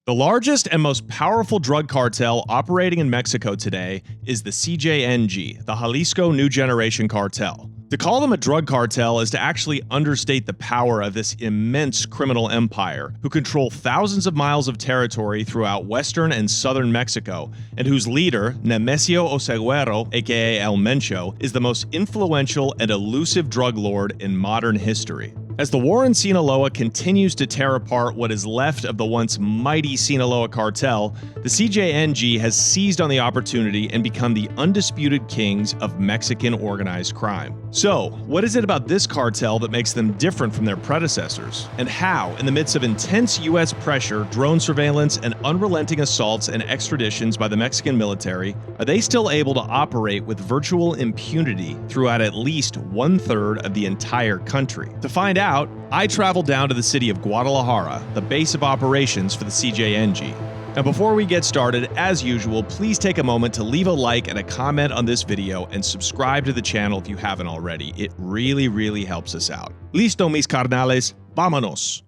The largest and most powerful drug cartel operating in Mexico today is the CJNG, the Jalisco New Generation Cartel. To call them a drug cartel is to actually understate the power of this immense criminal empire, who control thousands of miles of territory throughout western and southern Mexico, and whose leader, Nemesio Oseguero, aka El Mencho, is the most influential and elusive drug lord in modern history. As the war in Sinaloa continues to tear apart what is left of the once mighty Sinaloa Cartel, the CJNG has seized on the opportunity and become the undisputed kings of Mexican organized crime. So, what is it about this cartel that makes them different from their predecessors? And how, in the midst of intense US pressure, drone surveillance, and unrelenting assaults and extraditions by the Mexican military, are they still able to operate with virtual impunity throughout at least 1/3 of the entire country? To find out, I traveled down to the city of Guadalajara, the base of operations for the CJNG. Now, before we get started, as usual, please take a moment to leave a like and a comment on this video and subscribe to the channel if you haven't already. It really helps us out. Listo, mis carnales, vámonos.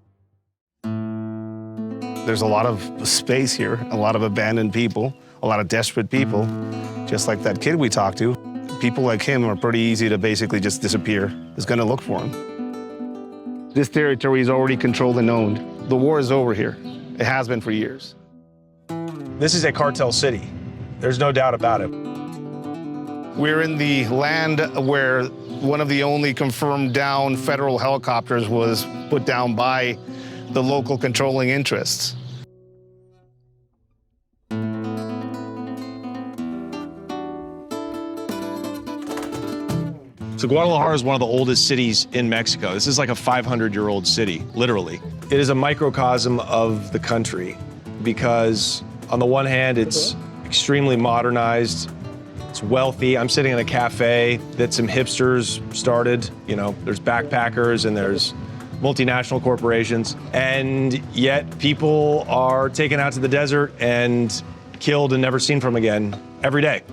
There's a lot of space here, a lot of abandoned people, a lot of desperate people, just like that kid we talked to. People like him are pretty easy to basically just disappear. Who's gonna look for him? This territory is already controlled and owned. The war is over here. It has been for years. This is a cartel city. There's no doubt about it. We're in the land where one of the only confirmed down federal helicopters was put down by the local controlling interests. So Guadalajara is one of the oldest cities in Mexico. This is like a 500-year-old city, literally. It is a microcosm of the country because on the one hand, it's extremely modernized, it's wealthy. I'm sitting in a cafe that some hipsters started. You know, there's backpackers and there's multinational corporations, and yet people are taken out to the desert and killed and never seen from again every day.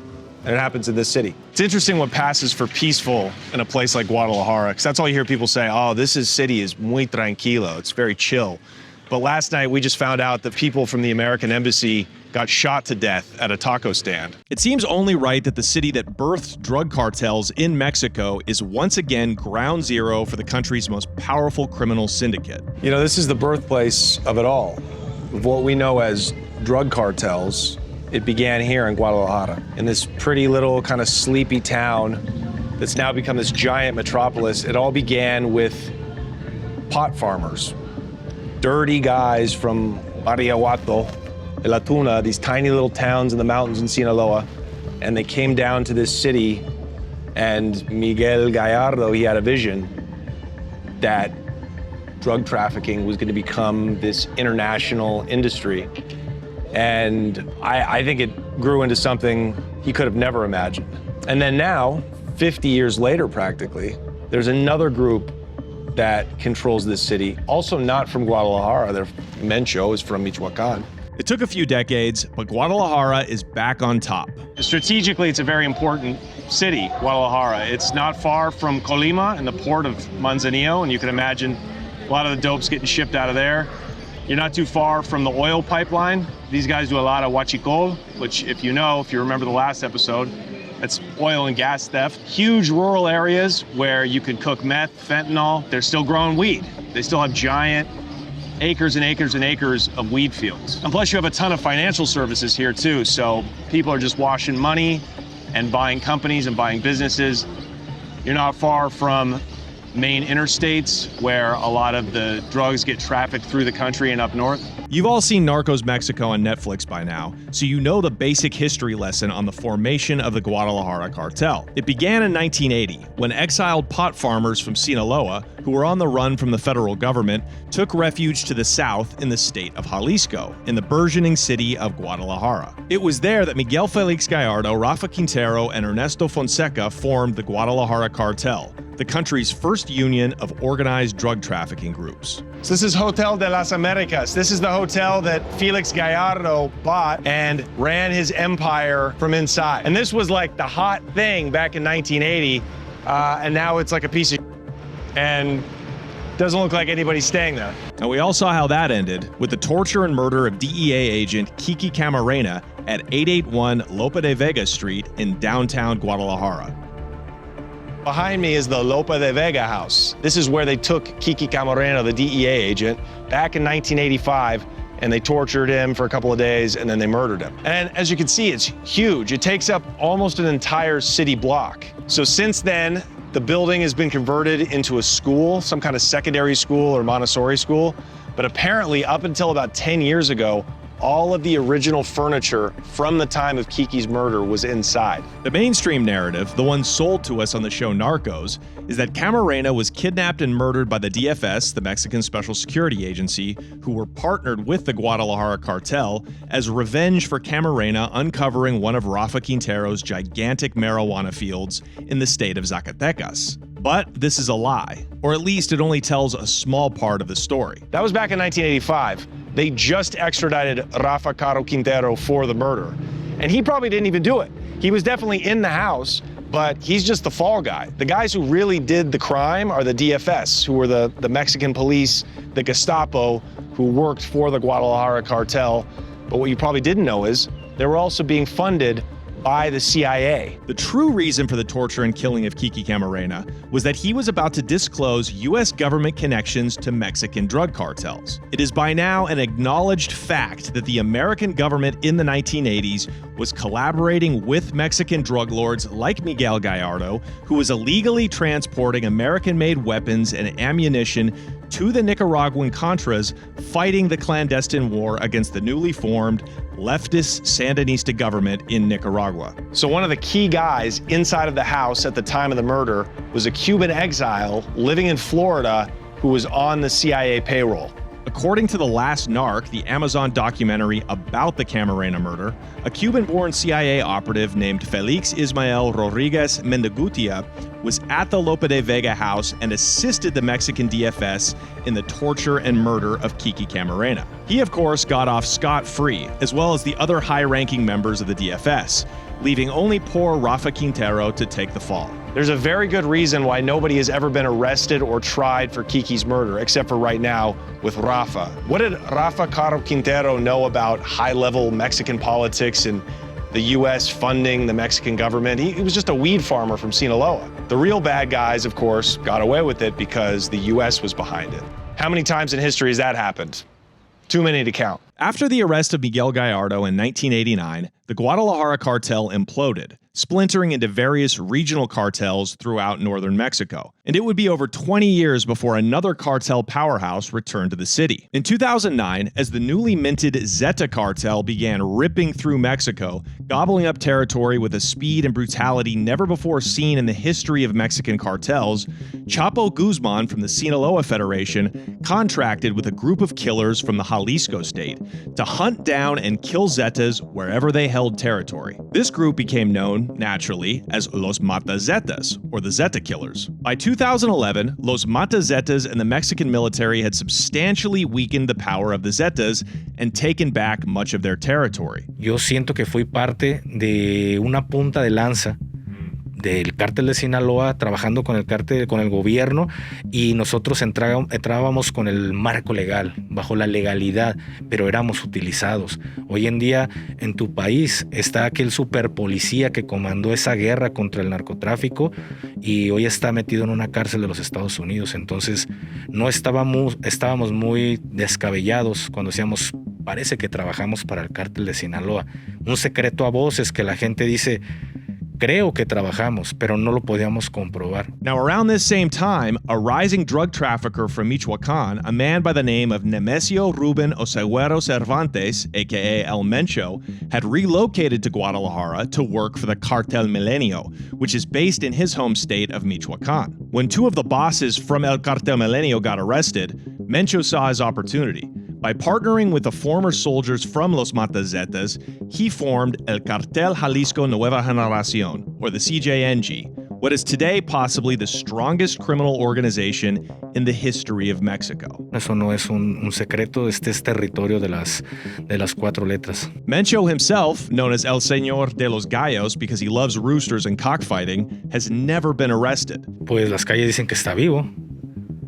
And it happens in this city. It's interesting what passes for peaceful in a place like Guadalajara, because that's all you hear people say, oh, city is muy tranquilo, it's very chill. But last night we just found out that people from the American embassy got shot to death at a taco stand. It seems only right that the city that birthed drug cartels in Mexico is once again ground zero for the country's most powerful criminal syndicate. You know, this is the birthplace of it all. Of what we know as drug cartels, it began here in Guadalajara, in this pretty little kind of sleepy town that's now become this giant metropolis. It all began with pot farmers, dirty guys from Mariahuato, La Tuna, these tiny little towns in the mountains in Sinaloa, and they came down to this city, and Miguel Gallardo, he had a vision that drug trafficking was going to become this international industry. And I think it grew into something he could have never imagined. And then now, 50 years later practically, there's another group that controls this city, also not from Guadalajara. Their Mencho is from Michoacan. It took a few decades, but Guadalajara is back on top. Strategically, it's a very important city, Guadalajara. It's not far from Colima and the port of Manzanillo, and you can imagine a lot of the dope's getting shipped out of there. You're not too far from the oil pipeline. These guys do a lot of huachicol, which if you remember the last episode, that's oil and gas theft. Huge rural areas where you can cook meth, fentanyl. They're still growing weed. They still have giant acres and acres and acres of weed fields. And plus you have a ton of financial services here too. So people are just washing money and buying companies and buying businesses. You're not far from main interstates where a lot of the drugs get trafficked through the country and up north. You've all seen Narcos Mexico on Netflix by now, so you know the basic history lesson on the formation of the Guadalajara cartel. It began in 1980, when exiled pot farmers from Sinaloa, who were on the run from the federal government, took refuge to the south in the state of Jalisco, in the burgeoning city of Guadalajara. It was there that Miguel Felix Gallardo, Rafa Quintero, and Ernesto Fonseca formed the Guadalajara cartel, the country's first union of organized drug trafficking groups. So this is Hotel de las Americas. This is the hotel that Felix Gallardo bought and ran his empire from inside. And this was like the hot thing back in 1980, and now it's like a piece of. And Doesn't look like anybody's staying there. And we all saw how that ended with the torture and murder of DEA agent Kiki Camarena at 881 Lope de Vega Street in downtown Guadalajara. Behind me is the Lope de Vega house. This is where they took Kiki Camarena, the DEA agent, back in 1985, and they tortured him for a couple of days, and then they murdered him. And as you can see, it's huge. It takes up almost an entire city block. So since then, the building has been converted into a school, some kind of secondary school or Montessori school. But apparently, up until about 10 years ago, all of the original furniture from the time of Kiki's murder was inside. The mainstream narrative, the one sold to us on the show Narcos, is that Camarena was kidnapped and murdered by the DFS, the Mexican Special Security Agency, who were partnered with the Guadalajara cartel as revenge for Camarena uncovering one of Rafa Quintero's gigantic marijuana fields in the state of Zacatecas. But this is a lie, or at least it only tells a small part of the story. That was back in 1985. They just extradited Rafa Caro Quintero for the murder. And he probably didn't even do it. He was definitely in the house, but he's just the fall guy. The guys who really did the crime are the DFS, who were the Mexican police, the Gestapo, who worked for the Guadalajara cartel. But what you probably didn't know is they were also being funded by the CIA. The true reason for the torture and killing of Kiki Camarena was that he was about to disclose U.S. government connections to Mexican drug cartels. It is by now an acknowledged fact that the American government in the 1980s was collaborating with Mexican drug lords like Miguel Gallardo, who was illegally transporting American-made weapons and ammunition to the Nicaraguan Contras fighting the clandestine war against the newly formed leftist Sandinista government in Nicaragua. So one of the key guys inside of the house at the time of the murder was a Cuban exile living in Florida who was on the CIA payroll. According to The Last Narc, the Amazon documentary about the Camarena murder, a Cuban-born CIA operative named Felix Ismael Rodriguez Mendicutia was at the Lope de Vega house and assisted the Mexican DFS in the torture and murder of Kiki Camarena. He, of course, got off scot-free, as well as the other high-ranking members of the DFS, leaving only poor Rafa Quintero to take the fall. There's a very good reason why nobody has ever been arrested or tried for Kiki's murder, except for right now with Rafa. What did Rafa Caro Quintero know about high-level Mexican politics and the U.S. funding the Mexican government? He was just a weed farmer from Sinaloa. The real bad guys, of course, got away with it because the U.S. was behind it. How many times in history has that happened? Too many to count. After the arrest of Miguel Gallardo in 1989, the Guadalajara cartel imploded, splintering into various regional cartels throughout northern Mexico. And it would be over 20 years before another cartel powerhouse returned to the city. In 2009, as the newly minted Zeta cartel began ripping through Mexico, gobbling up territory with a speed and brutality never before seen in the history of Mexican cartels, Chapo Guzman from the Sinaloa Federation contracted with a group of killers from the Jalisco state to hunt down and kill Zetas wherever they held territory. This group became known, naturally, as Los Mata Zetas, or the Zeta Killers. By 2011, Los Mata Zetas and the Mexican military had substantially weakened the power of the Zetas and taken back much of their territory. Yo siento que fui parte de una punta de lanza del cártel de Sinaloa, trabajando con el cártel, con el gobierno, y nosotros entrábamos con el marco legal, bajo la legalidad, pero éramos utilizados. Hoy en día en tu país está aquel superpolicía que comandó esa guerra contra el narcotráfico y hoy está metido en una cárcel de los Estados Unidos. Entonces no estábamos muy descabellados cuando decíamos, parece que trabajamos para el cártel de Sinaloa. Un secreto a voces que la gente dice, creo que trabajamos, pero no lo podíamos comprobar. Now, around this same time, a rising drug trafficker from Michoacan, a man by the name of Nemesio Ruben Oseguero Cervantes, aka El Mencho, had relocated to Guadalajara to work for the Cartel Milenio, which is based in his home state of Michoacan. When two of the bosses from El Cartel Milenio got arrested, Mencho saw his opportunity. By partnering with the former soldiers from Los Mata Zetas, he formed El Cartel Jalisco Nueva Generación, or the CJNG, what is today possibly the strongest criminal organization in the history of Mexico. Eso no es un secreto, este es territorio de las cuatro letras. Mencho himself, known as El Señor de los Gallos because he loves roosters and cockfighting, has never been arrested. Pues las calles dicen que está vivo.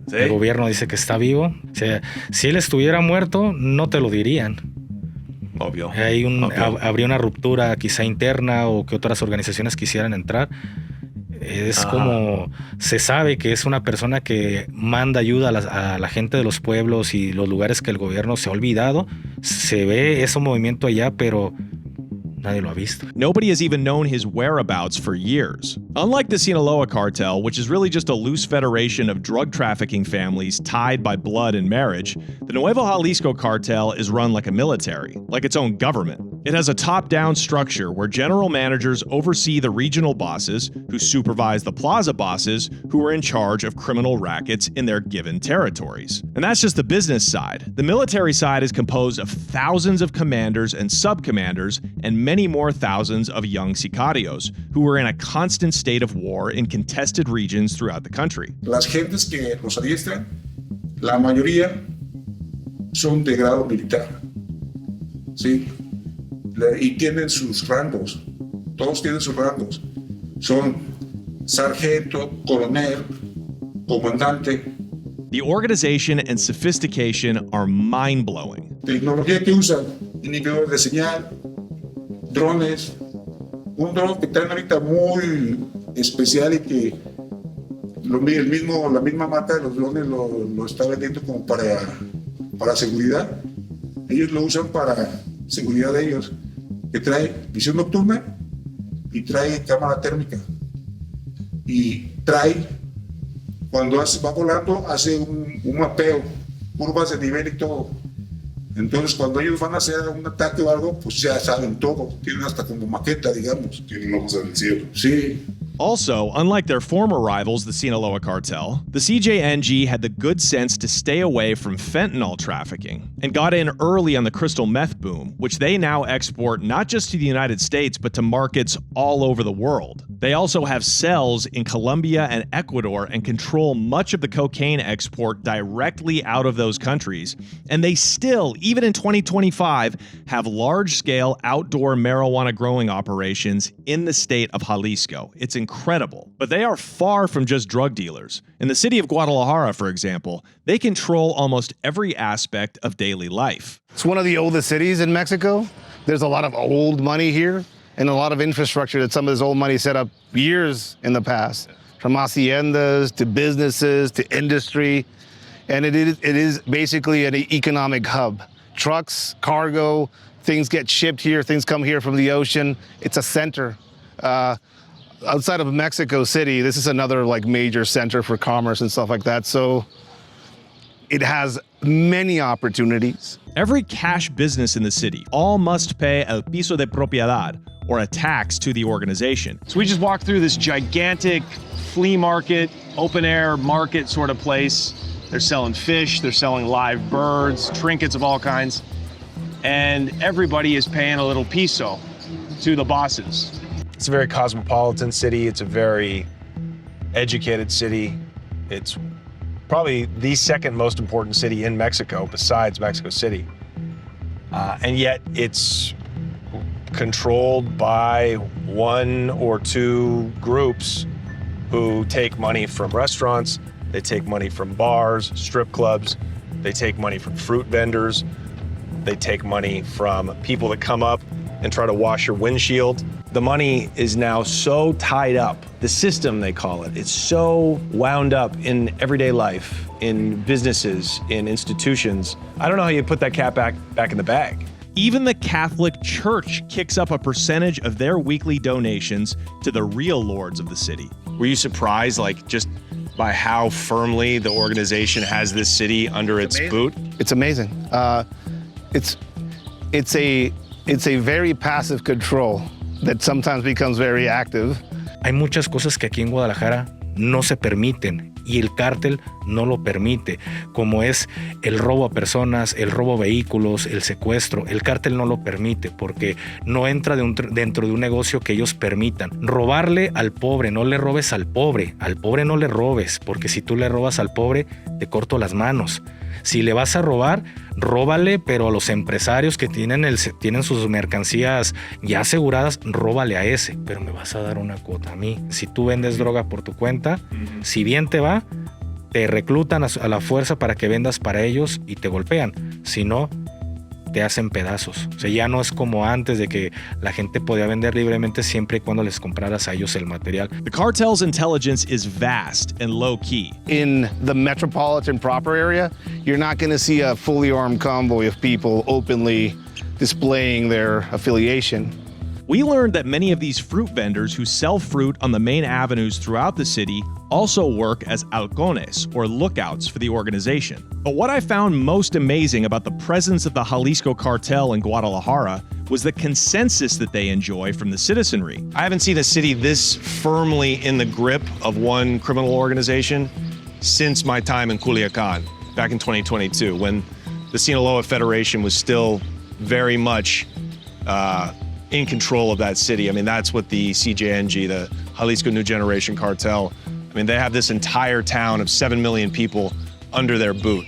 Sí. El gobierno dice que está vivo. O sea, si él estuviera muerto, no te lo dirían. Obvio. Habría una ruptura quizá interna o que otras organizaciones quisieran entrar. Es como se sabe que es una persona que manda ayuda a la gente de los pueblos y los lugares que el gobierno se ha olvidado. Se ve ese movimiento allá, pero nadie lo ha visto. Nobody has even known his whereabouts for years. Unlike the Sinaloa Cartel, which is really just a loose federation of drug trafficking families tied by blood and marriage, the Nuevo Jalisco Cartel is run like a military, like its own government. It has a top-down structure where general managers oversee the regional bosses, who supervise the plaza bosses, who are in charge of criminal rackets in their given territories. And that's just the business side. The military side is composed of thousands of commanders and sub-commanders, and many more thousands of young sicarios, who are in a constant state of war in contested regions throughout the country. Las gentes que los adiestran, la mayoría son de grado militar, ¿sí? Y tienen sus rangos, todos tienen sus rangos. Son sargento, coronel, comandante. The organization and sophistication are mind-blowing. Tecnología que usan, inhibidores de señal, drones, un dron que están ahorita muy especial y que la misma marca de los drones lo está vendiendo como para seguridad. Ellos lo usan para seguridad de ellos, que trae visión nocturna y trae cámara térmica. Y trae, cuando va volando, hace un mapeo, curvas de nivel y todo. Entonces, cuando ellos van a hacer un ataque o algo, pues ya saben todo. Tienen hasta como maqueta, digamos. Tienen ojos en el cielo. Sí. Also, unlike their former rivals, the Sinaloa Cartel, the CJNG had the good sense to stay away from fentanyl trafficking and got in early on the crystal meth boom, which they now export not just to the United States, but to markets all over the world. They also have cells in Colombia and Ecuador and control much of the cocaine export directly out of those countries. And they still, even in 2025, have large-scale outdoor marijuana growing operations in the state of Jalisco. It's incredible. But they are far from just drug dealers. In the city of Guadalajara, for example, they control almost every aspect of daily life. It's one of the oldest cities in Mexico. There's a lot of old money here and a lot of infrastructure that some of this old money set up years in the past, from haciendas to businesses to industry. And it is basically an economic hub. Trucks, cargo, things get shipped here, things come here from the ocean. It's a center. Outside of Mexico City, this is another like major center for commerce and stuff like that. So it has many opportunities. Every cash business in the city all must pay el piso de propiedad, or a tax to the organization. So we just walked through this gigantic flea market, open air market sort of place. They're selling fish, they're selling live birds, trinkets of all kinds. And everybody is paying a little piso to the bosses. It's a very cosmopolitan city. It's a very educated city. It's probably the second most important city in Mexico besides Mexico City. And yet it's controlled by one or two groups who take money from restaurants, they take money from bars, strip clubs, they take money from fruit vendors, they take money from people that come up and try to wash your windshield. The money is now so tied up, the system they call it, it's so wound up in everyday life, in businesses, in institutions. I don't know how you put that cat back in the bag. Even the Catholic Church kicks up a percentage of their weekly donations to the real lords of the city. Were you surprised, like, just by how firmly the organization has this city under its boot? It's amazing. It's a very passive control that sometimes becomes very active. Hay muchas cosas que aquí en Guadalajara no se permiten y el cártel no lo permite, como es el robo a personas, el robo a vehículos, el secuestro. El cártel no lo permite porque no entra dentro de un negocio que ellos permitan. Robarle al pobre, no le robes al pobre no le robes, porque si tú le robas al pobre, te corto las manos. Si le vas a robar, róbale, pero a los empresarios que tienen sus mercancías ya aseguradas, róbale a ese, pero me vas a dar una cuota a mí. Si tú vendes droga por tu cuenta, si bien te va, te reclutan a la fuerza para que vendas para ellos y te golpean. Si no, te hacen pedazos. O sea, ya no es como antes de que la gente podía vender libremente siempre y cuando les compraras a ellos el material. The cartel's intelligence is vast and low-key. In the metropolitan proper area, you're not going to see a fully armed convoy of people openly displaying their affiliation. We learned that many of these fruit vendors who sell fruit on the main avenues throughout the city also work as halcones, or lookouts for the organization. But what I found most amazing about the presence of the Jalisco Cartel in Guadalajara was the consensus that they enjoy from the citizenry. I haven't seen a city this firmly in the grip of one criminal organization since my time in Culiacan back in 2022, when the Sinaloa Federation was still very much in control of that city. I mean, that's what the CJNG, the Jalisco New Generation Cartel, I mean, they have this entire town of 7 million people under their boot.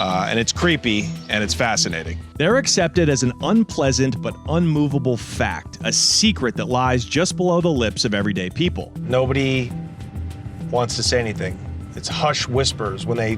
And it's creepy and it's fascinating. They're accepted as an unpleasant but unmovable fact, a secret that lies just below the lips of everyday people. Nobody wants to say anything. It's hush whispers. When they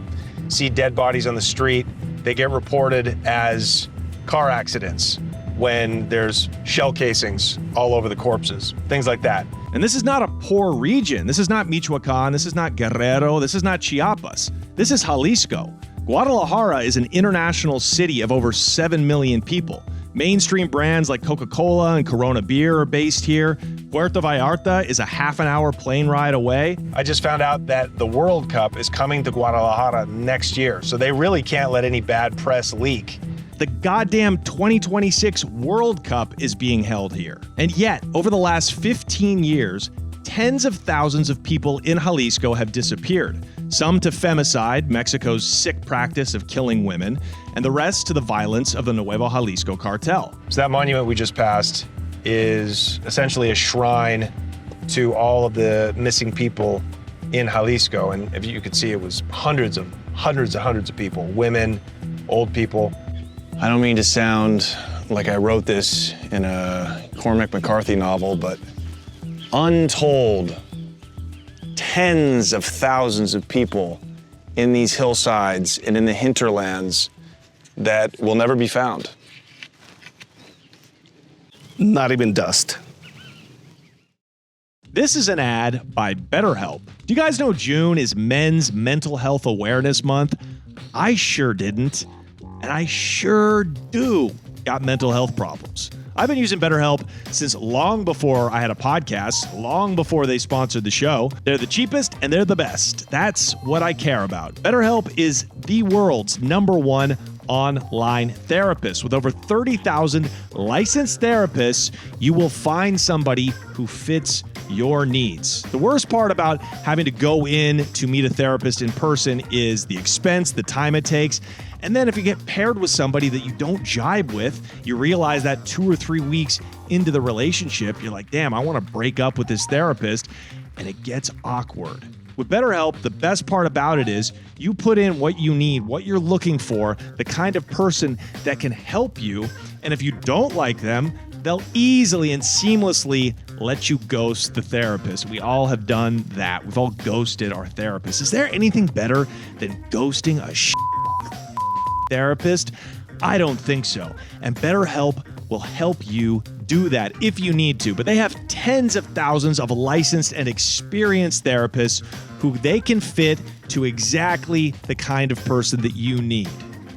see dead bodies on the street, they get reported as car accidents. When there's shell casings all over the corpses, things like that. And this is not a poor region. This is not Michoacan. This is not Guerrero. This is not Chiapas. This is Jalisco. Guadalajara is an international city of over 7 million people. Mainstream brands like Coca-Cola and Corona beer are based here. Puerto Vallarta is a half-an-hour plane ride away. I just found out that the World Cup is coming to Guadalajara next year, so they really can't let any bad press leak. The goddamn 2026 World Cup is being held here. And yet, over the last 15 years, tens of thousands of people in Jalisco have disappeared. Some to femicide, Mexico's sick practice of killing women, and the rest to the violence of the Nuevo Jalisco Cartel. So that monument we just passed is essentially a shrine to all of the missing people in Jalisco. And if you could see, it was hundreds of people, women, old people. I don't mean to sound like I wrote this in a Cormac McCarthy novel, but Untold, tens of thousands of people in these hillsides and in the hinterlands that will never be found. Not even dust. This is an ad by BetterHelp. Do you guys know June is Men's Mental Health Awareness Month? I sure didn't. And I sure do got mental health problems. I've been using BetterHelp since long before I had a podcast, long before they sponsored the show. They're the cheapest and they're the best. That's what I care about. BetterHelp is the world's #1 online therapist. With over 30,000 licensed therapists, you will find somebody who fits your needs. The worst part about having to go in to meet a therapist in person is the expense, the time it takes. And then if you get paired with somebody that you don't jibe with, you realize that 2 or 3 weeks into the relationship, you're like, damn, I want to break up with this therapist. And it gets awkward. With BetterHelp, the best part about it is you put in what you need, what you're looking for, the kind of person that can help you. And if you don't like them, they'll easily and seamlessly let you ghost the therapist. We all have done that. We've all ghosted our therapist. Is there anything better than ghosting a therapist? I don't think so. And BetterHelp will help you do that if you need to. But they have tens of thousands of licensed and experienced therapists who they can fit to exactly the kind of person that you need.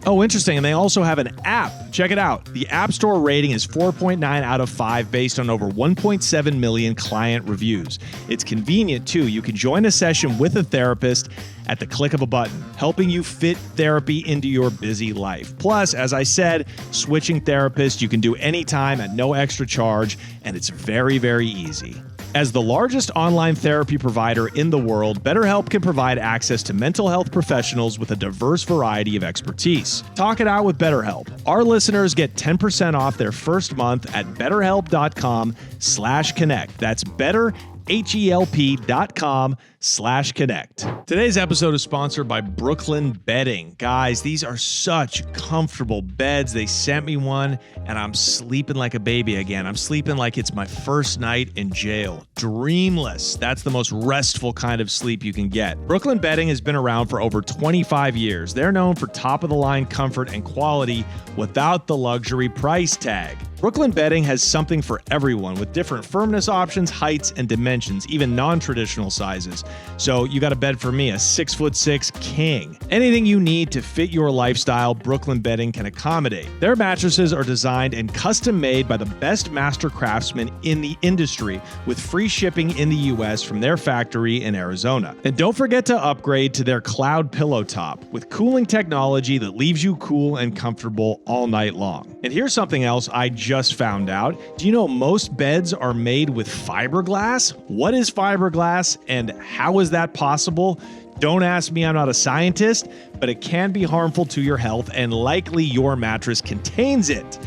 Oh, interesting. And they also have an app. Check it out. The App Store rating is 4.9 out of 5 based on over 1.7 million client reviews. It's convenient, too. You can join a session with a therapist at the click of a button, helping you fit therapy into your busy life. Plus, as I said, switching therapists you can do anytime at no extra charge, and it's very, very easy. As the largest online therapy provider in the world, BetterHelp can provide access to mental health professionals with a diverse variety of expertise. Talk it out with BetterHelp. Our listeners get 10% off their first month at betterhelp.com/connect. That's BetterHelp, HELP.com/connect. Today's episode is sponsored by Brooklyn Bedding. Guys, these are such comfortable beds. They sent me one and I'm sleeping like a baby again. I'm sleeping like it's my first night in jail. Dreamless. That's the most restful kind of sleep you can get. Brooklyn Bedding has been around for over 25 years. They're known for top-of-the-line comfort and quality without the luxury price tag. Brooklyn Bedding has something for everyone with different firmness options, heights, and dimensions, even non-traditional sizes. So you got a bed for me, a 6'6" king. Anything you need to fit your lifestyle, Brooklyn Bedding can accommodate. Their mattresses are designed and custom made by the best master craftsmen in the industry, with free shipping in the US from their factory in Arizona. And don't forget to upgrade to their Cloud Pillow Top with cooling technology that leaves you cool and comfortable all night long. And here's something else I just found out. Do you know most beds are made with fiberglass? What is fiberglass and how is that possible? Don't ask me, I'm not a scientist, but it can be harmful to your health and likely your mattress contains it.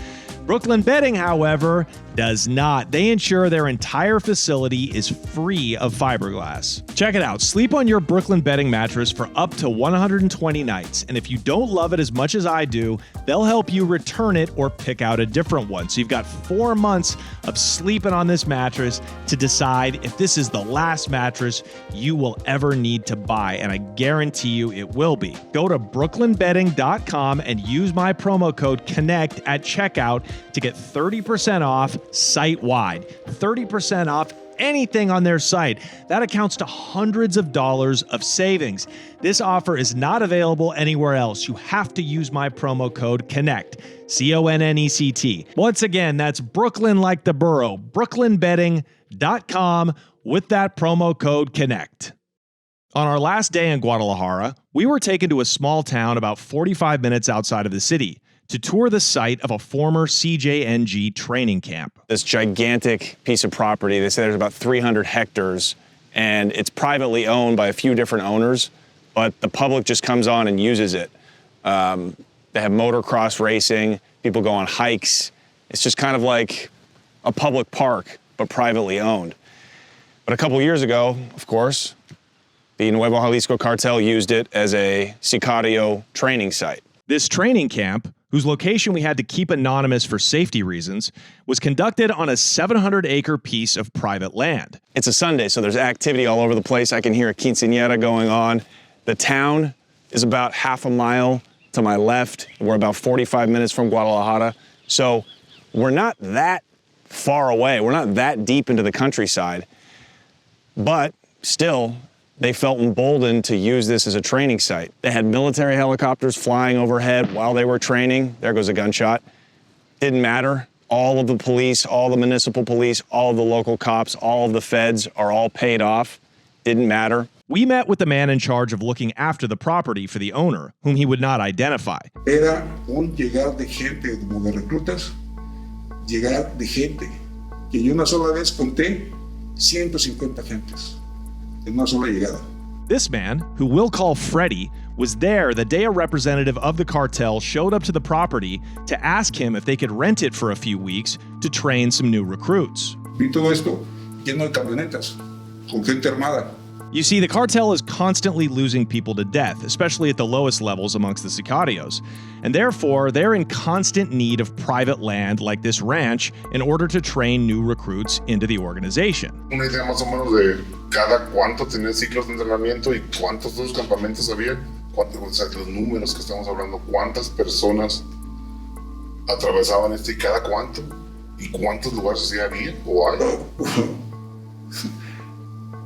Brooklyn Bedding, however, does not. They ensure their entire facility is free of fiberglass. Check it out. Sleep on your Brooklyn Bedding mattress for up to 120 nights. And if you don't love it as much as I do, they'll help you return it or pick out a different one. So you've got 4 months of sleeping on this mattress to decide if this is the last mattress you will ever need to buy. And I guarantee you it will be. Go to brooklynbedding.com and use my promo code CONNECT at checkout to get 30% off site-wide. 30% off anything on their site. That accounts to hundreds of dollars of savings. This offer is not available anywhere else. You have to use my promo code CONNECT. CONNECT. Once again, that's Brooklyn like the borough. brooklynbedding.com with that promo code CONNECT. On our last day in Guadalajara, we were taken to a small town about 45 minutes outside of the city to tour the site of a former CJNG training camp. This gigantic piece of property, they say there's about 300 hectares, and it's privately owned by a few different owners, but the public just comes on and uses it. They have motocross racing, people go on hikes. It's just kind of like a public park, but privately owned. But a couple years ago, of course, the Nuevo Jalisco Cartel used it as a Sicario training site. This training camp, whose location we had to keep anonymous for safety reasons, was conducted on a 700-acre piece of private land. It's a Sunday, so there's activity all over the place. I can hear a quinceañera going on. The town is about half a mile to my left. We're about 45 minutes from Guadalajara. So we're not that far away. We're not that deep into the countryside. But still, they felt emboldened to use this as a training site. They had military helicopters flying overhead while they were training. There goes a gunshot. Didn't matter. All of the police, all the municipal police, all of the local cops, all of the feds are all paid off. Didn't matter. We met with the man in charge of looking after the property for the owner, whom he would not identify. Era un llegar de gente como de reclutas, llegar de gente, que yo una sola vez conté 150 gentes. En una sola llegada. This man, who we'll call Freddy, was there the day a representative of the cartel showed up to the property to ask him if they could rent it for a few weeks to train some new recruits. Vi todo esto lleno de camionetas, con gente armada. You see, the cartel is constantly losing people to death, especially at the lowest levels amongst the sicarios, and therefore they're in constant need of private land like this ranch in order to train new recruits into the organization. Una idea más o menos de cada cuánto tenía ciclos de entrenamiento y cuántos de los campamentos había, o sea, los números que estamos hablando, cuántas personas atravesaban y cada cuánto, y cuántos lugares así había o hay.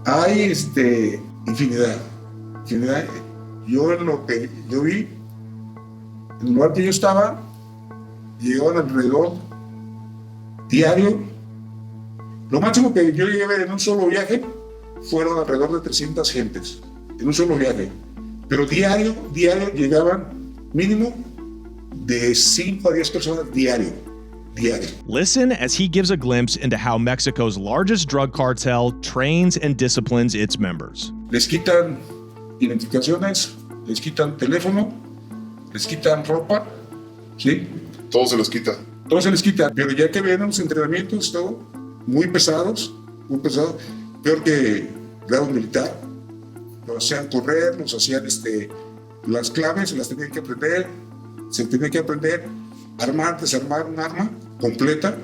Hay infinidad. Yo en lo que yo vi, en el lugar que yo estaba, llegaban alrededor diario. Lo máximo que yo llegué a ver en un solo viaje fueron alrededor de 300 gentes, en un solo viaje. Pero diario llegaban mínimo de 5 a 10 personas diario. Listen as he gives a glimpse into how Mexico's largest drug cartel trains and disciplines its members. Les quitan identificaciones, les quitan teléfono, les quitan ropa, ¿sí? Todo se les quita. Todo se les quita, pero ya que vienen los entrenamientos, todo, muy pesados, peor que grado militar. Los hacían correr, los hacían las claves, se las tenían que aprender. Se tenía que aprender armar, desarmar un arma completa,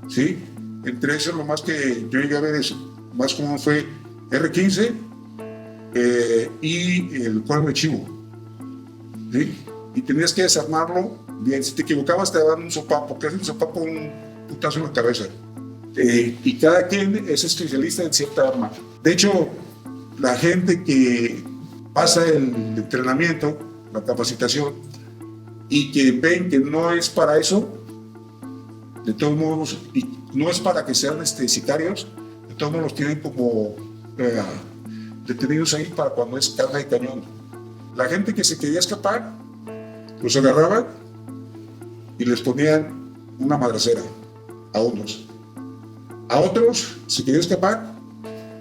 ¿sí? Entre eso lo más que yo llegué a ver es más común fue R15 y el cuerno de chivo, ¿sí? Y tenías que desarmarlo bien. Si te equivocabas te daban un sopapo, que es un sopapo, un putazo en la cabeza. Y cada quien es especialista en cierta arma. De hecho, la gente que pasa el entrenamiento, la capacitación, y que ven que no es para eso, de todos modos, y no es para que sean sicarios, de todos modos los tienen como detenidos ahí para cuando es carga de cañón. La gente que se quería escapar, los agarraban y les ponían una madracera a unos. A otros, si querían escapar,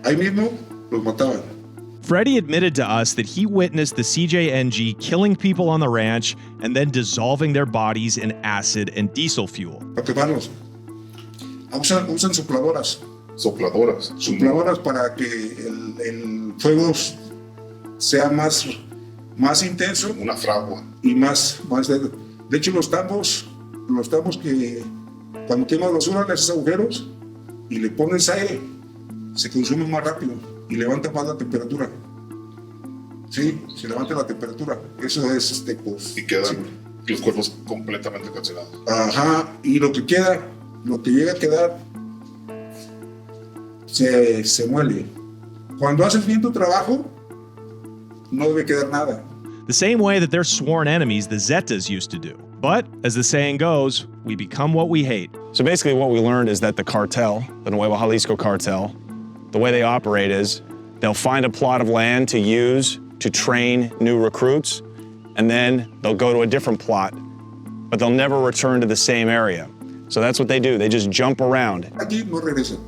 ahí mismo los mataban. Freddie admitted to us that he witnessed the CJNG killing people on the ranch and then dissolving their bodies in acid and diesel fuel. Para quemarlos. Usan sopladoras. Sopladoras. Sopladoras para que el fuego sea más intenso. Una fragua. Y más de hecho, los tambos que cuando quemas basura, le haces agujeros y le pones aire, se consumen más rápido y levanta más la temperatura. Sí, se levanta la temperatura. Eso es pues, Y quedan sí. Los cuerpos completamente calcinados. Ajá, y lo que llega a quedar, se muele. Cuando haces bien tu trabajo, no debe quedar nada. The same way that their sworn enemies, the Zetas, used to do. But, as the saying goes, we become what we hate. So basically what we learned is that the cartel, the Nuevo Jalisco Cartel, the way they operate is they'll find a plot of land to use to train new recruits, and then they'll go to a different plot, but they'll never return to the same area. So that's what they do. They just jump around. Aquí no regresan.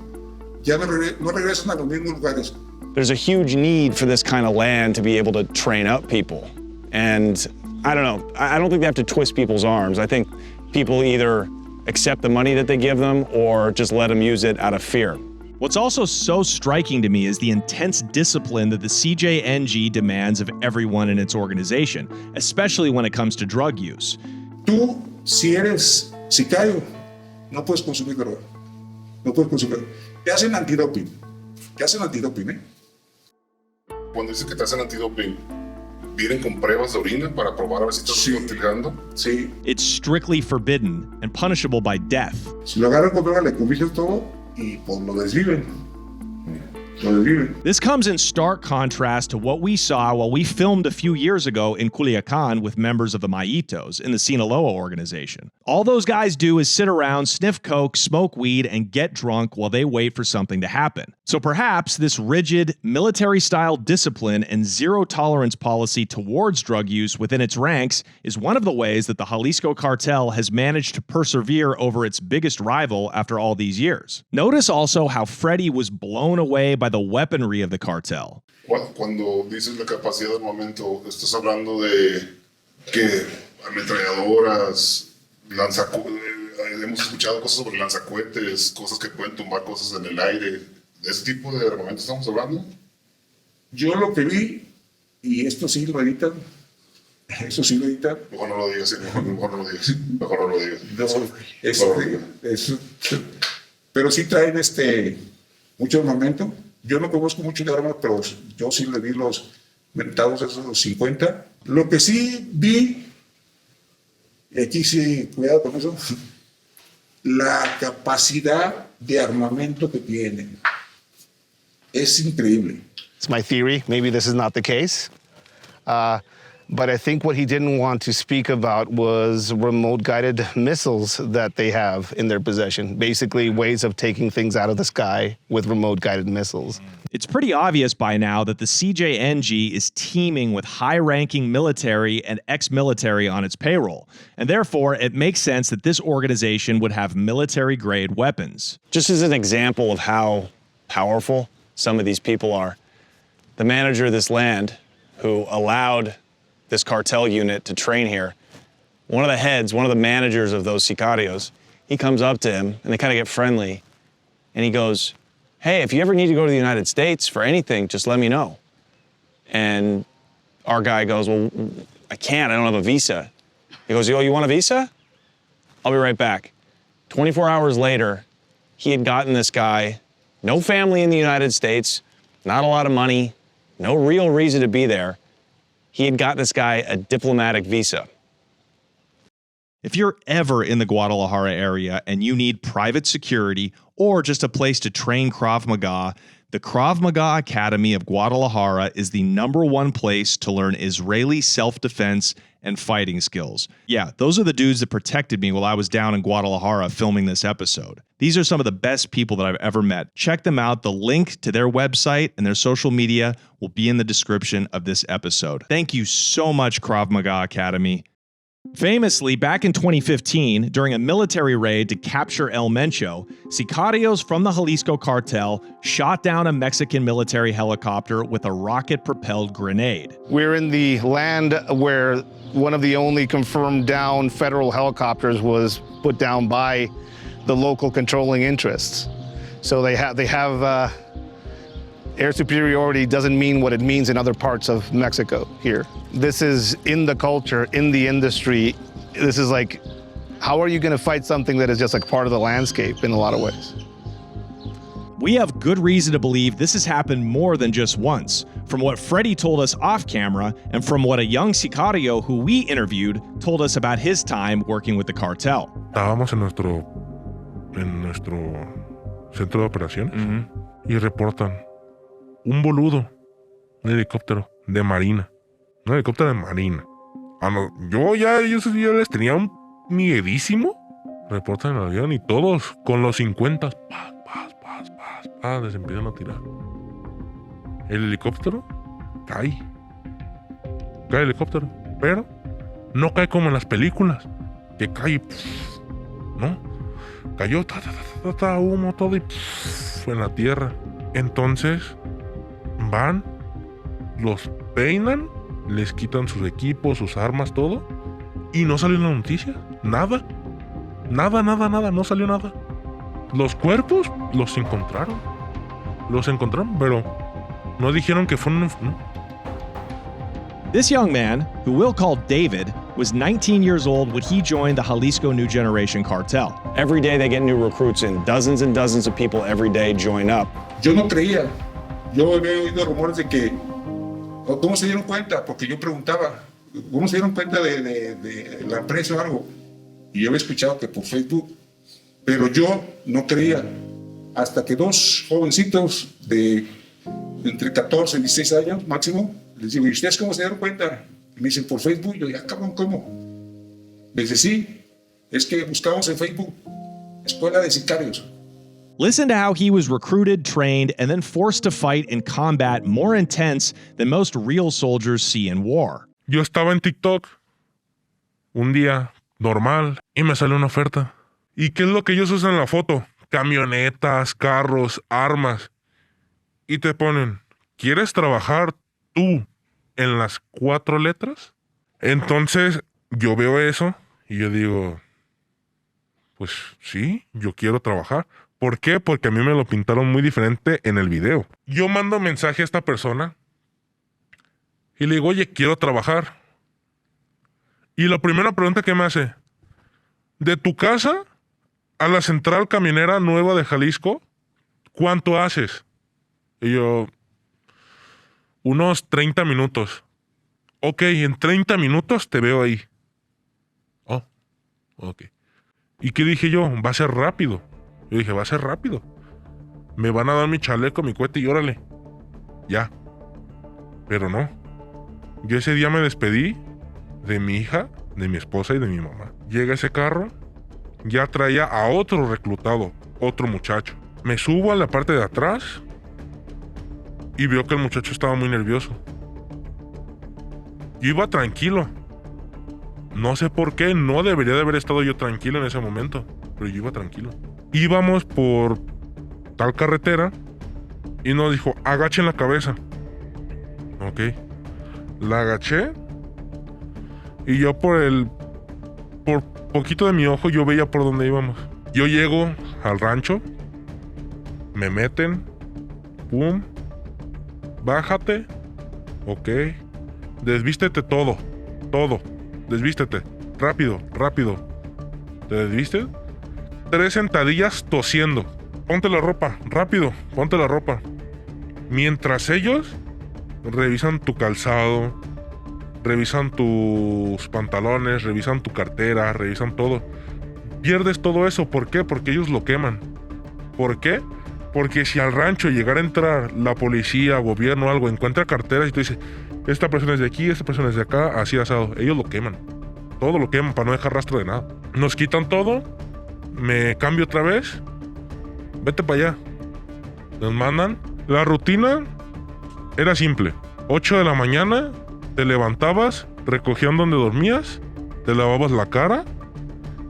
Ya no regresan a los mismos lugares. There's a huge need for this kind of land to be able to train up people. And I don't know, I don't think they have to twist people's arms. I think people either accept the money that they give them or just let them use it out of fear. What's also so striking to me is the intense discipline that the CJNG demands of everyone in its organization, especially when it comes to drug use. Tú, si eres sicario, no puedes consumir droga. No puedes consumir. Te hacen antidoping. Cuando dices que te hacen antidoping, ¿vienen con pruebas de orina para probar a ver si estás utilizando? Sí. It's strictly forbidden and punishable by death. Si lo agarran con droga, le convierten todo y pues lo desviven. This comes in stark contrast to what we saw while we filmed a few years ago in Culiacan with members of the Maitos in the Sinaloa organization. All those guys do is sit around, sniff coke, smoke weed, and get drunk while they wait for something to happen. So perhaps this rigid, military-style discipline and zero-tolerance policy towards drug use within its ranks is one of the ways that the Jalisco Cartel has managed to persevere over its biggest rival after all these years. Notice also how Freddie was blown away by the weaponry of the cartel. Cuando dices la capacidad del momento, estás hablando de que ametralladoras, hemos escuchado cosas sobre lanzacohetes, cosas que pueden tumbar cosas en el aire. ¿De ese tipo de armamento estamos hablando? Yo lo que vi, y esto sí lo editan, Mejor no lo digas, mejor no lo digas. No, pero sí traen mucho armamento. Yo no conozco mucho de armas, pero yo sí le vi los mentados esos los 50. Lo que sí vi, y aquí sí, cuidado con eso, la capacidad de armamento que tienen es increíble. It's my theory. Maybe this is not the case. But I think what he didn't want to speak about was remote-guided missiles that they have in their possession. Basically, ways of taking things out of the sky with remote-guided missiles. It's pretty obvious by now that the CJNG is teeming with high-ranking military and ex-military on its payroll, and therefore it makes sense that this organization would have military-grade weapons. Just as an example of how powerful some of these people are, the manager of this land, who allowed this cartel unit to train here, one of the heads, one of the managers of those sicarios, he comes up to him and they kind of get friendly and he goes, hey, if you ever need to go to the United States for anything, just let me know. And our guy goes, well, I can't, I don't have a visa. He goes, oh, you want a visa? I'll be right back. 24 hours later, he had gotten this guy, no family in the United States, not a lot of money, no real reason to be there. He had got this guy a diplomatic visa. If you're ever in the Guadalajara area and you need private security or just a place to train Krav Maga, the Krav Maga Academy of Guadalajara is the #1 place to learn Israeli self-defense and fighting skills. Yeah, those are the dudes that protected me while I was down in Guadalajara filming this episode. These are some of the best people that I've ever met. Check them out. The link to their website and their social media will be in the description of this episode. Thank you so much, Krav Maga Academy. Famously, back in 2015, during a military raid to capture El Mencho, sicarios from the Jalisco Cartel shot down a Mexican military helicopter with a rocket-propelled grenade. We're in the land where one of the only confirmed down federal helicopters was put down by the local controlling interests. So they have air superiority doesn't mean what it means in other parts of Mexico here. This is in the culture, in the industry. This is like, how are you going to fight something that is just like part of the landscape in a lot of ways? We have good reason to believe this has happened more than just once, from what Freddie told us off camera and from what a young sicario who we interviewed told us about his time working with the cartel. Estábamos en nuestro centro de operaciones y reportan un boludo, un helicóptero de marina. Un helicóptero de marina. Yo ya les tenía un miedísimo. Reportan el avión y todos con los 50. Les empiezan a tirar. El helicóptero cae. Cae el helicóptero. Pero no cae como en las películas. Que cae. ¿No? Cayó. Humo todo y en la tierra. Entonces van, los peinan, les quitan sus equipos, sus armas, todo, y no salió en la noticia. Nada, no salió nada. Los cuerpos los encontraron, pero no dijeron que fueron. This young man, who we'll call David, was 19 years old when he joined the Jalisco New Generation Cartel. Every day they get new recruits in. Dozens and dozens of people every day join up. Yo no creía. Yo había oído rumores de que, ¿cómo se dieron cuenta? Porque yo preguntaba, ¿cómo se dieron cuenta de la empresa o algo? Y yo había escuchado que por Facebook, pero yo no creía. Hasta que dos jovencitos de entre 14 y 16 años máximo, les digo, ¿y ustedes cómo se dieron cuenta? Y me dicen, por Facebook. Yo, ya, cabrón, ¿cómo? Me dice, sí, es que buscamos en Facebook Escuela de Sicarios. Listen to how he was recruited, trained, and then forced to fight in combat more intense than most real soldiers see in war. Yo estaba en TikTok un día normal y me salió una oferta. ¿Y qué es lo que ellos usan en la foto? Camionetas, carros, armas. Y te ponen, ¿quieres trabajar tú en las 4 letras? Entonces yo veo eso y yo digo, pues sí, yo quiero trabajar. ¿Por qué? Porque a mí me lo pintaron muy diferente en el video. Yo mando mensaje a esta persona y le digo, oye, quiero trabajar. Y la primera pregunta que me hace, de tu casa a la central camionera nueva de Jalisco, ¿cuánto haces? Y yo, unos 30 minutos. Ok, en 30 minutos te veo ahí. Oh, ok. ¿Y qué dije yo? Va a ser rápido. Yo dije, va a ser rápido. Me van a dar mi chaleco, mi cohete y órale. Ya. Pero no. Yo ese día me despedí de mi hija, de mi esposa y de mi mamá. Llega ese carro, ya traía a otro reclutado, otro muchacho. Me subo a la parte de atrás y veo que el muchacho estaba muy nervioso. Yo iba tranquilo. No sé por qué, no debería de haber estado yo tranquilo en ese momento, pero yo iba tranquilo. Íbamos por tal carretera y nos dijo, agachen la cabeza. Ok. La agaché y yo por poquito de mi ojo yo veía por dónde íbamos. Yo llego al rancho, Me meten. Pum. Bájate. Ok. Desvístete todo. Todo. Desvístete. Rápido, rápido. ¿Te desvistes? 3 sentadillas tosiendo. Ponte la ropa. Rápido. Ponte la ropa. Mientras ellos revisan tu calzado, revisan tus pantalones, revisan tu cartera, revisan todo. Pierdes todo eso. ¿Por qué? Porque ellos lo queman. ¿Por qué? Porque si al rancho llegara a entrar la policía, gobierno o algo, encuentra carteras y te dice, esta persona es de aquí, esta persona es de acá, así asado. Ellos lo queman. Todo lo queman para no dejar rastro de nada. Nos quitan todo. Me cambio otra vez. Vete para allá. Nos mandan. La rutina era simple. 8 de la mañana, te levantabas, recogían donde dormías, te lavabas la cara,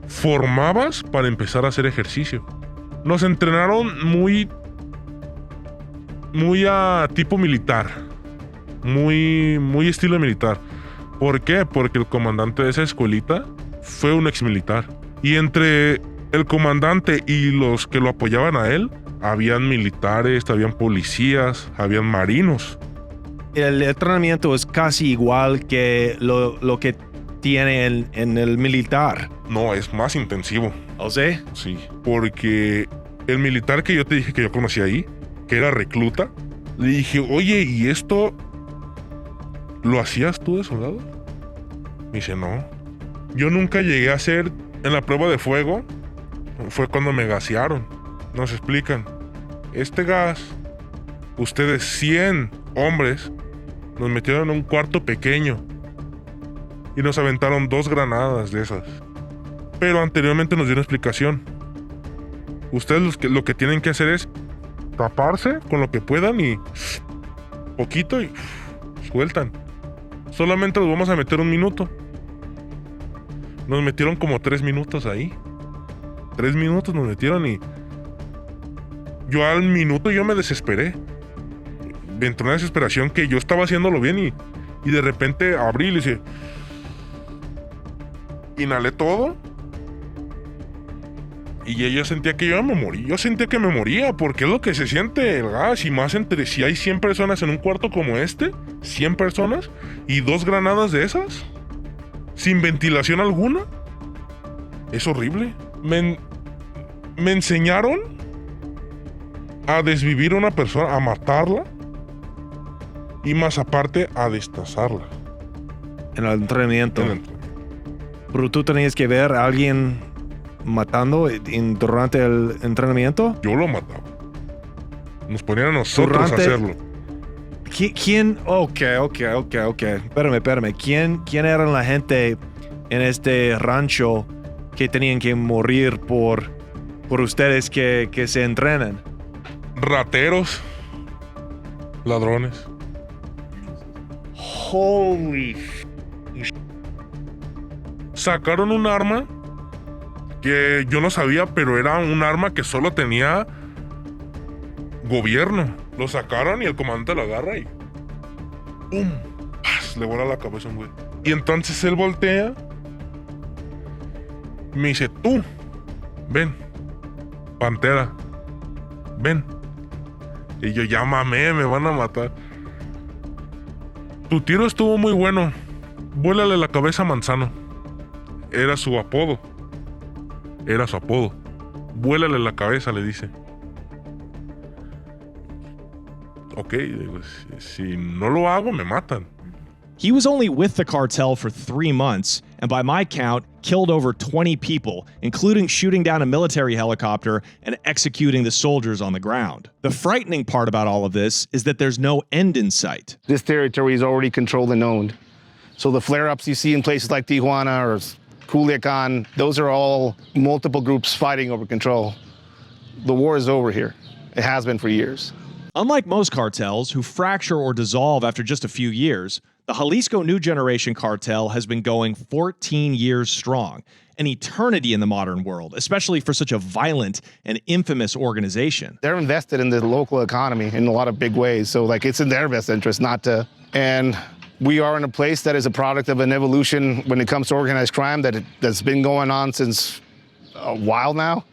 formabas para empezar a hacer ejercicio. Nos entrenaron muy a tipo militar. Muy estilo militar. ¿Por qué? Porque el comandante de esa escuelita fue un exmilitar. Y entre el comandante y los que lo apoyaban a él, habían militares, habían policías, habían marinos. El entrenamiento es casi igual que lo que tiene en el militar. No, es más intensivo. ¿O sea? Sí, porque el militar que yo te dije que yo conocí ahí, que era recluta, le dije, oye, ¿y esto lo hacías tú de soldado? Me dice, no. Yo nunca llegué a hacer en la prueba de fuego. Fue cuando me gasearon. Nos explican, este gas, ustedes 100 hombres, nos metieron en un cuarto pequeño y nos aventaron 2 granadas de esas. Pero anteriormente nos dieron explicación. Ustedes lo que tienen que hacer es taparse con lo que puedan y poquito y sueltan. Solamente los vamos a meter 1 minuto. Nos metieron como 3 minutos ahí. 3 minutos nos metieron y yo al minuto yo me desesperé. Me entró una desesperación que yo estaba haciéndolo bien y de repente abrí y le dije, inhalé todo y yo sentía que yo me moría. Yo sentía que me moría porque es lo que se siente el gas, y más entre si hay 100 personas en un cuarto como este, 100 personas y 2 granadas de esas sin ventilación alguna. Es horrible. Me enseñaron a desvivir a una persona, a matarla y más aparte a destazarla. En el entrenamiento. Pero tú tenías que ver a alguien matando durante el entrenamiento. Yo lo mataba. Nos ponían a nosotros a hacerlo. ¿Quién? Ok. Espérame. ¿Quién era la gente en este rancho que tenían que morir por ustedes que se entrenan? Rateros. Ladrones. Holy. Sacaron un arma que yo no sabía, pero era un arma que solo tenía gobierno. Lo sacaron y el comandante lo agarra y ¡pum! ¡Paz! Le vuela la cabeza a un güey. Y entonces él voltea y me dice, tú, ven, pantera, ven. Y yo, ya mamé, me van a matar. Tu tiro estuvo muy bueno. Vuélale la cabeza a Manzano. Era su apodo. Vuélale la cabeza, le dice. Ok, digo, si no lo hago, me matan. He was only with the cartel for 3 months, and by my count, killed over 20 people, including shooting down a military helicopter and executing the soldiers on the ground. The frightening part about all of this is that there's no end in sight. This territory is already controlled and owned. So the flare-ups you see in places like Tijuana or Culiacan, those are all multiple groups fighting over control. The war is over here. It has been for years. Unlike most cartels, who fracture or dissolve after just a few years, the Jalisco New Generation Cartel has been going 14 years strong, an eternity in the modern world, especially for such a violent and infamous organization. They're invested in the local economy in a lot of big ways, so like it's in their best interest not to. And we are in a place that is a product of an evolution when it comes to organized crime that's been going on since a while now.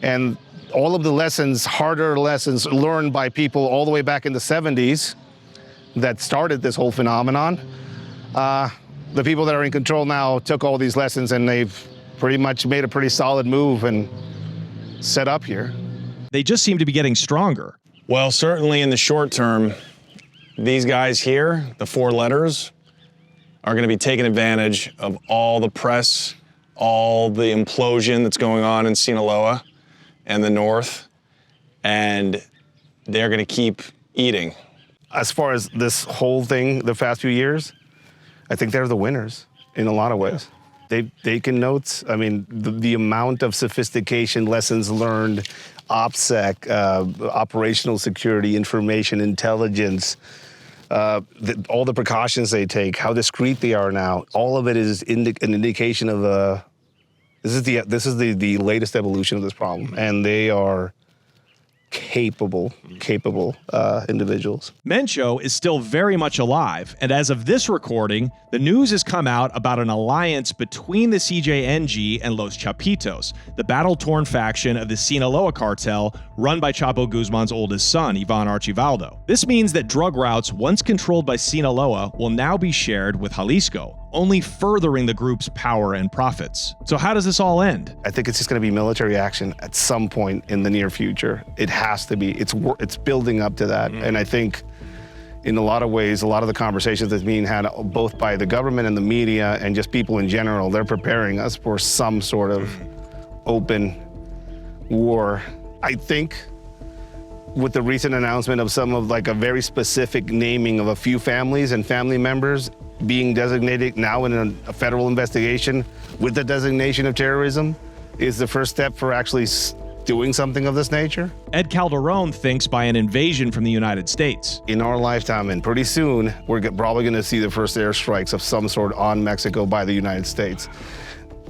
And all of the lessons, harder lessons learned by people all the way back in the 70s that started this whole phenomenon, the people that are in control now took all these lessons and they've pretty much made a pretty solid move and set up here. They just seem to be getting stronger. Well, certainly in the short term, these guys here, the 4 letters, are going to be taking advantage of all the press, all the implosion that's going on in Sinaloa and the north, and they're going to keep eating. As far as this whole thing, the past few years, I think they're the winners in a lot of ways. They've taken notes. I mean, the amount of sophistication, lessons learned, OPSEC, operational security, information intelligence, all the precautions they take, how discreet they are now, all of it is an indication of this is the latest evolution of this problem, and they are capable individuals. Mencho is still very much alive, and as of this recording, the news has come out about an alliance between the CJNG and Los Chapitos, the battle-torn faction of the Sinaloa Cartel run by Chapo Guzman's oldest son, Ivan Archivaldo. This means that drug routes once controlled by Sinaloa will now be shared with Jalisco, only furthering the group's power and profits. So how does this all end? I think it's just going to be military action at some point in the near future. It has to be. It's building up to that. And I think in a lot of ways, a lot of the conversations that's being had both by the government and the media and just people in general, they're preparing us for some sort of open war. I think with the recent announcement of some of like a very specific naming of a few families and family members being designated now in a federal investigation with the designation of terrorism is the first step for actually doing something of this nature. Ed Calderon thinks by an invasion from the United States. In our lifetime, and pretty soon, we're probably going to see the first airstrikes of some sort on Mexico by the United States.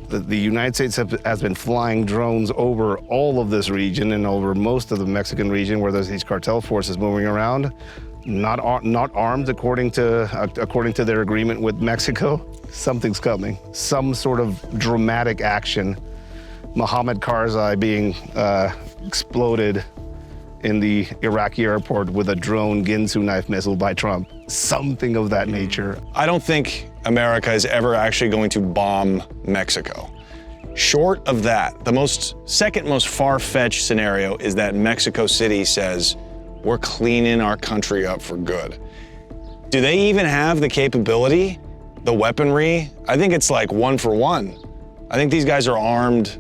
The United States has been flying drones over all of this region and over most of the Mexican region where there's these cartel forces moving around, not armed according to their agreement with Mexico. Something's coming. Some sort of dramatic action. Mohammed Karzai being exploded in the Iraqi airport with a drone Ginsu knife missile by Trump. Something of that nature. I don't think America is ever actually going to bomb Mexico. Short of that, the second most far-fetched scenario is that Mexico City says, we're cleaning our country up for good. Do they even have the capability, the weaponry? I think it's like 1 for 1. I think these guys are armed.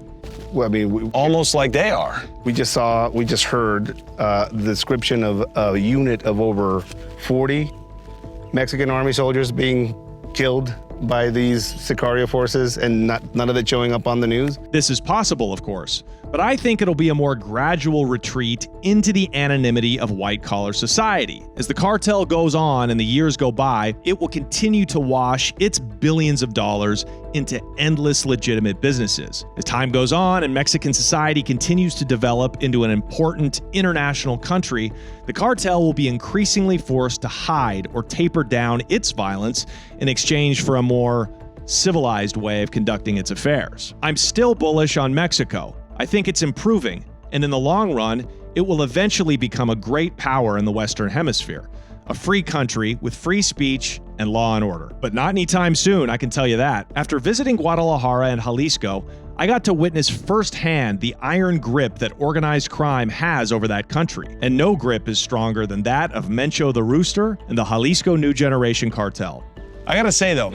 Well, I mean, almost like they are. We just heard the description of a unit of over 40 Mexican army soldiers being killed by these Sicario forces and none of it showing up on the news. This is possible, of course, but I think it'll be a more gradual retreat into the anonymity of white-collar society. As the cartel goes on and the years go by, it will continue to wash its billions of dollars into endless legitimate businesses. As time goes on and Mexican society continues to develop into an important international country, the cartel will be increasingly forced to hide or taper down its violence in exchange for a more civilized way of conducting its affairs. I'm still bullish on Mexico. I think it's improving, and in the long run, it will eventually become a great power in the Western Hemisphere, a free country with free speech and law and order. But not anytime soon, I can tell you that. After visiting Guadalajara and Jalisco, I got to witness firsthand the iron grip that organized crime has over that country, and no grip is stronger than that of Mencho the Rooster and the Jalisco New Generation Cartel. I gotta say though,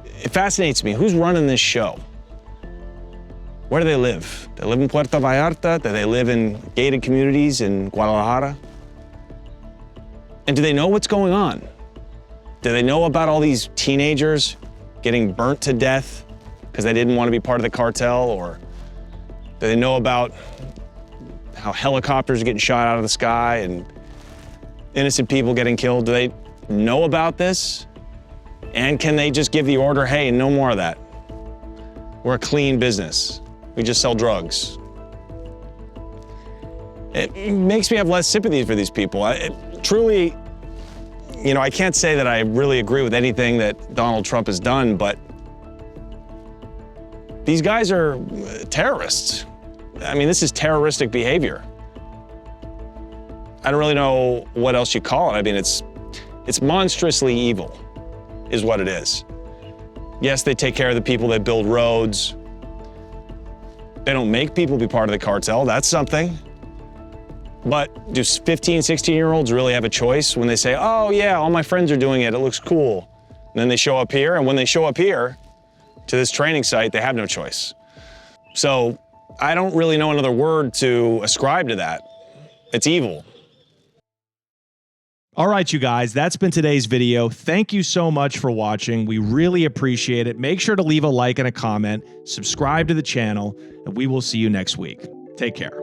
it fascinates me, who's running this show? Where do they live? They live in Puerto Vallarta? Do they live in gated communities in Guadalajara? And do they know what's going on? Do they know about all these teenagers getting burnt to death because they didn't want to be part of the cartel? Or do they know about how helicopters are getting shot out of the sky and innocent people getting killed? Do they know about this? And can they just give the order, hey, no more of that? We're a clean business. We just sell drugs. It makes me have less sympathy for these people. Truly, you know, I can't say that I really agree with anything that Donald Trump has done, but these guys are terrorists. I mean, this is terroristic behavior. I don't really know what else you call it. I mean, it's monstrously evil, is what it is. Yes, they take care of the people that build roads. They don't make people be part of the cartel. That's something. But do 15, 16-year-olds really have a choice when they say, oh yeah, all my friends are doing it, it looks cool. And then they show up here, and when they show up here to this training site, they have no choice. So I don't really know another word to ascribe to that. It's evil. All right, you guys, that's been today's video. Thank you so much for watching. We really appreciate it. Make sure to leave a like and a comment, subscribe to the channel, and we will see you next week. Take care.